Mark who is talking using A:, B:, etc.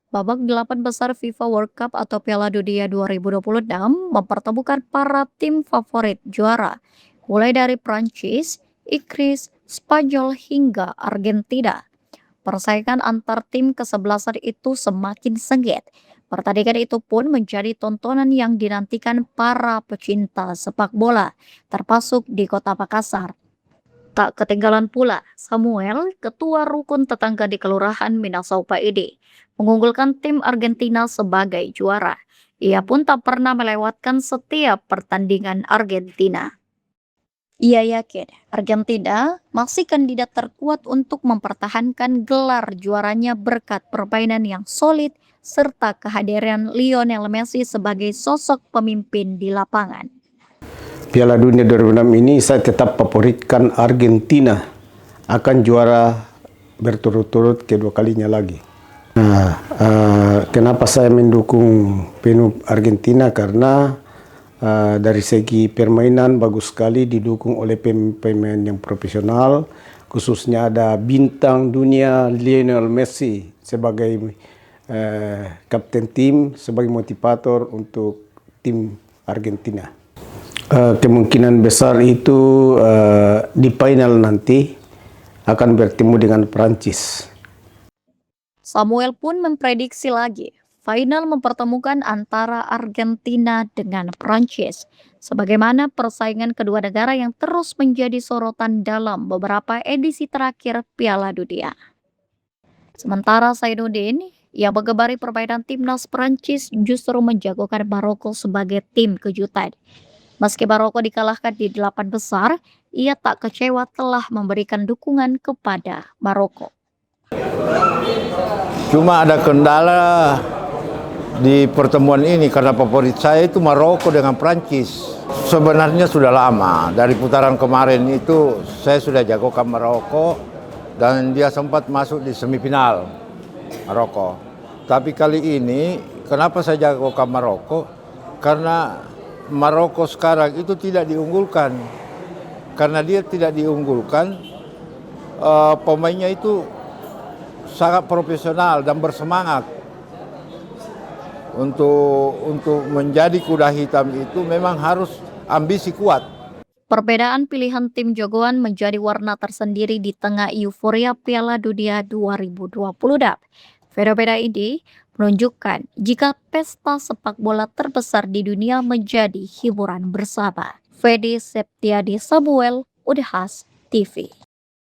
A: Babak 8 besar FIFA World Cup atau Piala Dunia 2026 mempertemukan para tim favorit juara, mulai dari Prancis, Inggris, Spanyol hingga Argentina. Persaingan antar tim kesebelasan itu semakin sengit. Pertandingan itu pun menjadi tontonan yang dinantikan para pecinta sepak bola, termasuk di Kota Makassar. Tak ketinggalan pula, Samuel, ketua rukun tetangga di Kelurahan Minasaupa ini, mengunggulkan tim Argentina sebagai juara. Ia pun tak pernah melewatkan setiap pertandingan Argentina. Ia yakin Argentina masih kandidat terkuat untuk mempertahankan gelar juaranya berkat permainan yang solid serta kehadiran Lionel Messi sebagai sosok pemimpin di lapangan.
B: Piala Dunia 2006 ini saya tetap favoritkan Argentina akan juara berturut-turut kedua kalinya lagi. Nah, kenapa saya mendukung penuh Argentina? Karena dari segi permainan bagus sekali, didukung oleh pemain yang profesional, khususnya ada bintang dunia Lionel Messi sebagai kapten tim, sebagai motivator untuk tim Argentina. Kemungkinan besar itu di final nanti akan bertemu dengan Prancis.
A: Samuel pun memprediksi lagi, final mempertemukan antara Argentina dengan Prancis, sebagaimana persaingan kedua negara yang terus menjadi sorotan dalam beberapa edisi terakhir Piala Dunia. Sementara Zainuddin, yang mengemari permainan timnas Prancis justru menjagokan Maroko sebagai tim kejutan. Meski Maroko dikalahkan di 8 besar, ia tak kecewa telah memberikan dukungan kepada Maroko.
C: Cuma ada kendala di pertemuan ini karena favorit saya itu Maroko dengan Prancis. Sebenarnya sudah lama, dari putaran kemarin itu saya sudah jagokan Maroko dan dia sempat masuk di semifinal Maroko. Tapi kali ini kenapa saya jagokan Maroko? Karena Maroko sekarang itu tidak diunggulkan. Karena dia tidak diunggulkan, pemainnya itu sangat profesional dan bersemangat. Untuk menjadi kuda hitam itu memang harus ambisi kuat.
A: Perbedaan pilihan tim jagoan menjadi warna tersendiri di tengah euforia Piala Dunia 2020. Fenomena ini menunjukkan jika pesta sepak bola terbesar di dunia menjadi hiburan bersama. Fedi Septiadi Samuel, Unhas TV.